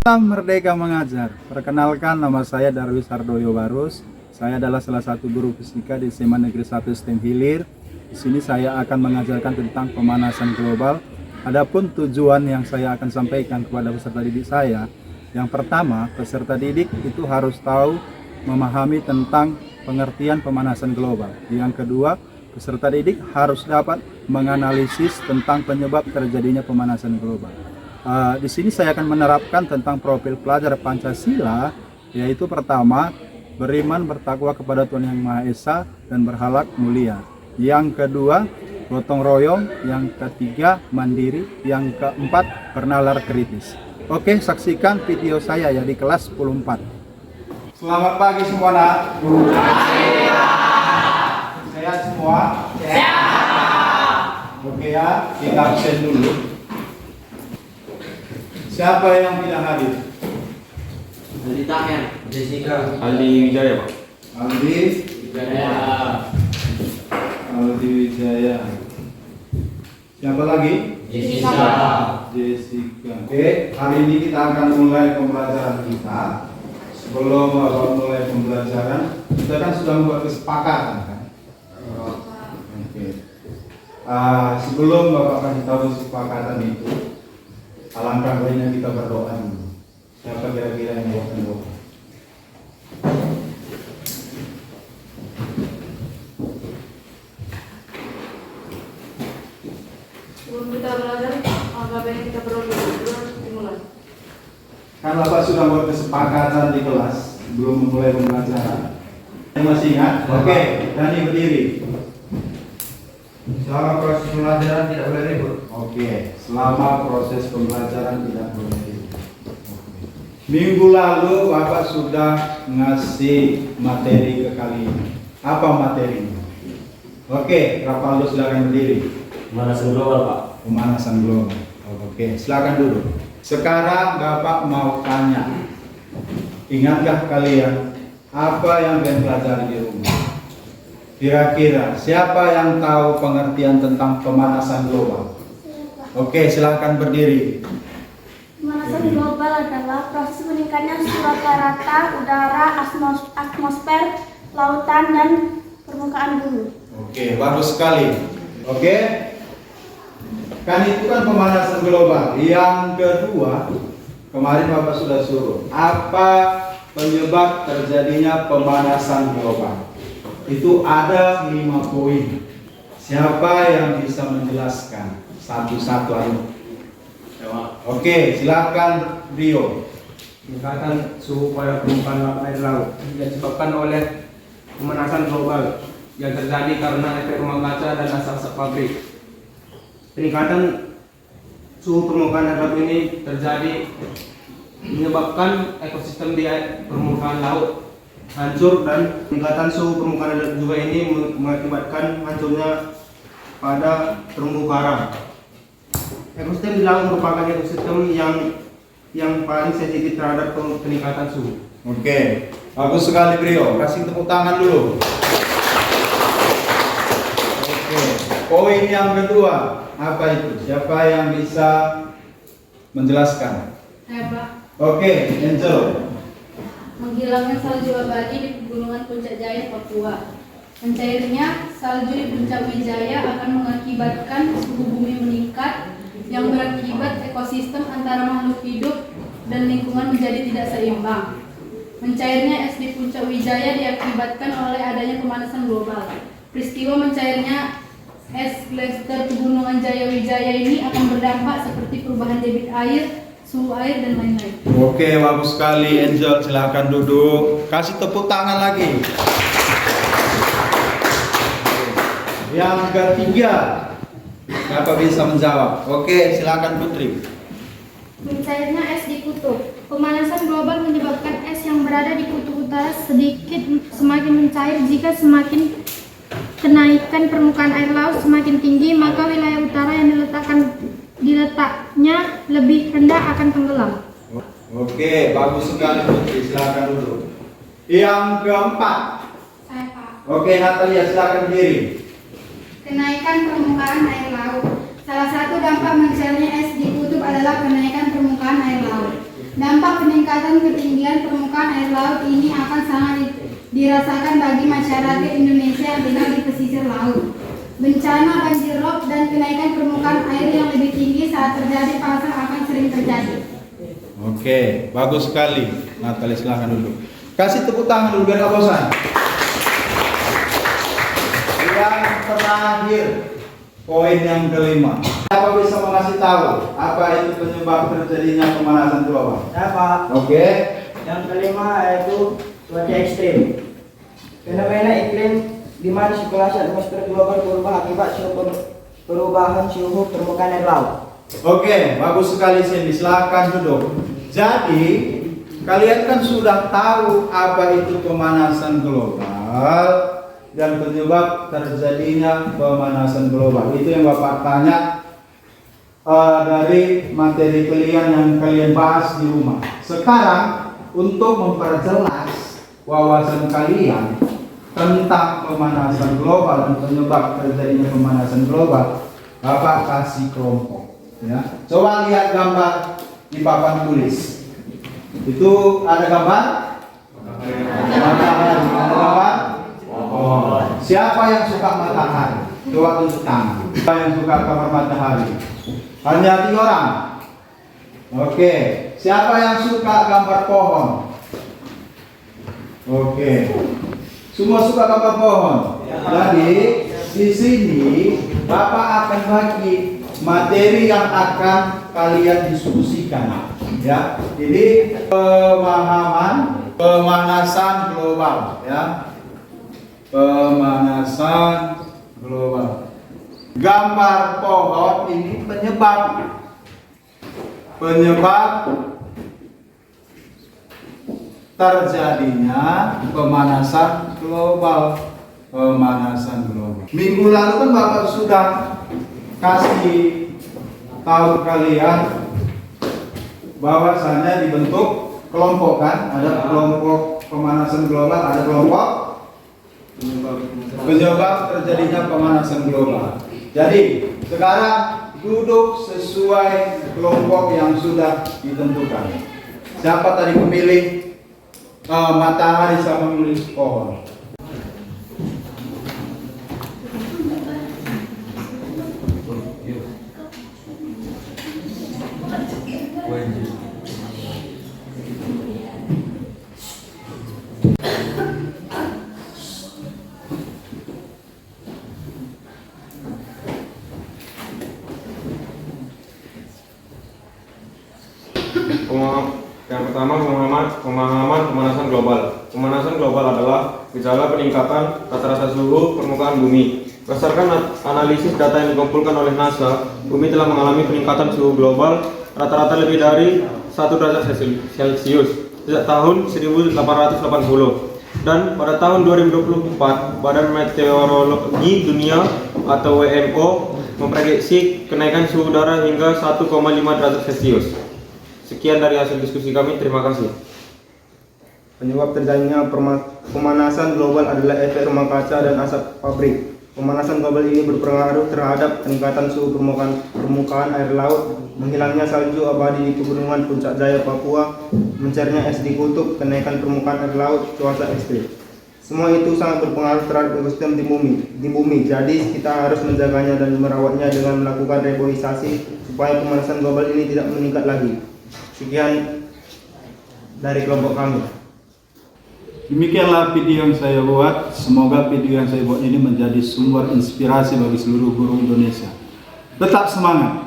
Salam Merdeka Mengajar. Perkenalkan, nama saya Darwis Hardoyo Barus. Saya adalah salah satu guru fisika di SMA Negeri 1 STEM Hilir. Di sini saya akan mengajarkan tentang pemanasan global. Adapun tujuan yang saya akan sampaikan kepada peserta didik saya, yang pertama, peserta didik itu harus tahu memahami tentang pengertian pemanasan global. Yang kedua, peserta didik harus dapat menganalisis tentang penyebab terjadinya pemanasan global. Di sini saya akan menerapkan tentang profil pelajar Pancasila, yaitu pertama, beriman bertakwa kepada Tuhan Yang Maha Esa dan berhalak mulia. Yang kedua, gotong royong. Yang ketiga, mandiri. Yang keempat, bernalar kritis. Oke, saksikan video saya ya di kelas 10-4. Selamat pagi semua, nak. Sehat semua? Sehat. Oke ya, kita absen dulu. Siapa yang tidak hadir? Aldi Taher, Jessica, Aldi Wijaya, Pak. Aldi Wijaya, Aldi Wijaya. Siapa lagi? Jessica. Jessica. Oke, hari ini kita akan mulai pembelajaran kita. Sebelum Bapak mulai pembelajaran, kita kan sudah membuat kesepakatan kan? Oke. Sebelum Bapak kasih tahu kesepakatan itu, alangkah baiknya kita berdoa dulu. Siapa kira-kira yang buat doa? Sebelum kita belajar, alangkah baiknya kita berdoa dulu. Dimulai. Kan Bapak sudah buat kesepakatan di kelas belum memulai pembelajaran. Yang masih ingat? Oke, Dani berdiri. Selama proses pembelajaran tidak boleh ribut. Oke, selama proses pembelajaran tidak boleh ribut. Oke. Minggu lalu Bapak sudah ngasih materi ke kalian. Apa materinya? Oke, Rafael silakan berdiri. Pemanasan global, Pak. Pemanasan global. Oke, silakan duduk. Sekarang Bapak mau tanya. Ingatkah kalian apa yang kalian pelajari di rumah? Kira-kira siapa yang tahu pengertian tentang pemanasan global? Oke, silakan berdiri. Pemanasan global adalah proses meningkatnya suhu rata-rata udara, atmosfer, lautan, dan permukaan bumi. Oke, bagus sekali. Oke, kan itu kan pemanasan global. Yang kedua, kemarin Bapak sudah suruh, apa penyebab terjadinya pemanasan global? Itu ada 5 poin. Siapa yang bisa menjelaskan satu-satu ayo? Oke, silakan Rio. Peningkatan suhu pada permukaan air laut disebabkan oleh pemanasan global yang terjadi karena efek rumah kaca dan asap-asap pabrik. Peningkatan suhu permukaan air laut ini terjadi menyebabkan ekosistem di permukaan laut hancur, dan peningkatan suhu permukaan air laut juga ini mengakibatkan hancurnya pada terumbu karang. Ekosistem di laut merupakan ekosistem yang paling sensitif terhadap peningkatan suhu. Oke, bagus sekali Brio. Kasih tepuk tangan dulu. Oke, poin yang kedua apa itu? Siapa yang bisa menjelaskan? Saya Pak. Oke, Angel. Menghilangnya salju abadi di pegunungan Puncak Jaya, Papua. Mencairnya salju di Puncak Wijaya akan mengakibatkan suhu bumi meningkat yang berakibat ekosistem antara makhluk hidup dan lingkungan menjadi tidak seimbang. Mencairnya es di Puncak Wijaya diakibatkan oleh adanya pemanasan global. Peristiwa mencairnya es glacier pegunungan Jaya Wijaya ini akan berdampak seperti perubahan debit air, suhu air, dan lain-lain. Oke, bagus sekali Angel. Silakan duduk. Kasih tepuk tangan lagi. Yang ketiga, siapa bisa menjawab? Oke, silakan Putri. Mencairnya es di kutub. Pemanasan global menyebabkan es yang berada di kutub utara sedikit semakin mencair. Jika semakin kenaikan permukaan air laut semakin tinggi, maka wilayah utara yang diletaknya lebih rendah akan tenggelam. Oke, bagus sekali Putri. Silakan duduk. Yang keempat. Saya Pak. Oke, Natalia, silakan berdiri. Kenaikan permukaan air laut. Salah satu dampak mencairnya es di kutub adalah kenaikan permukaan air laut. Dampak peningkatan ketinggian permukaan air laut ini akan sangat dirasakan bagi masyarakat Indonesia yang tinggal di pesisir laut. Bencana banjir rob dan kenaikan permukaan air yang lebih tinggi saat terjadi pasang akan sering terjadi. Oke, bagus sekali. Natali silahkan duduk. Kasih tepuk tangan dulu biar nggak bosan. Yang terakhir, poin yang kelima. Siapa bisa mengasih tahu apa itu penyebab terjadinya pemanasan global? Ya Pak, Oke. yang kelima yaitu cuaca ekstrim. Fenomena iklim di mana sirkulasi atmosfer global berubah akibat perubahan suhu permukaan air laut. Oke, bagus sekali Cindy. Silahkan duduk. Jadi, kalian kan sudah tahu apa itu pemanasan global dan penyebab terjadinya pemanasan global. Itu yang Bapak tanya dari materi kalian yang kalian bahas di rumah. Sekarang untuk memperjelas wawasan kalian tentang pemanasan global dan penyebab terjadinya pemanasan global, Bapak kasih kelompok. Ya, coba lihat gambar di papan tulis. Itu ada gambar? Matahari. Ada gambar? Oh. Siapa yang suka matahari? Coba tunjuk tangan. Siapa yang suka gambar matahari? Hanya 3 orang. Oke. Siapa yang suka gambar pohon? Oke. Semua suka gambar pohon. Jadi di sini Bapak akan bagi materi yang akan kalian diskusikan. Ya. Jadi pemanasan global. Ya. Pemanasan global. Gambar pohon ini penyebab terjadinya pemanasan global. Pemanasan global. Minggu lalu kan Bapak sudah kasih tahu kalian bahwasanya dibentuk kelompok kan, ada kelompok pemanasan global, ada kelompok penyebab terjadinya pemanasan global. Jadi sekarang duduk sesuai kelompok yang sudah ditentukan. Siapa tadi memilih matahari sama memilih pohon? Yang pertama, pemahaman pemanasan global. Pemanasan global adalah gejala peningkatan rata-rata suhu permukaan bumi. Berdasarkan analisis data yang dikumpulkan oleh NASA, bumi telah mengalami peningkatan suhu global rata-rata lebih dari 1 derajat Celcius sejak tahun 1880. Dan pada tahun 2024, Badan Meteorologi Dunia atau WMO memprediksi kenaikan suhu udara hingga 1,5 derajat Celcius. Sekian dari hasil diskusi kami, terima kasih. Penyebab terjadinya pemanasan global adalah efek rumah kaca dan asap pabrik. Pemanasan global ini berpengaruh terhadap peningkatan suhu permukaan air laut, menghilangnya salju abadi di pegunungan Puncak Jaya, Papua, mencairnya es di kutub, kenaikan permukaan air laut, cuaca ekstrim. Semua itu sangat berpengaruh terhadap ekosistem di bumi. Jadi kita harus menjaganya dan merawatnya dengan melakukan reboisasi supaya pemanasan global ini tidak meningkat lagi. Sekian dari kelompok kami. Demikianlah video yang saya buat. Semoga video yang saya buat ini menjadi sumber inspirasi bagi seluruh guru Indonesia. Tetap semangat.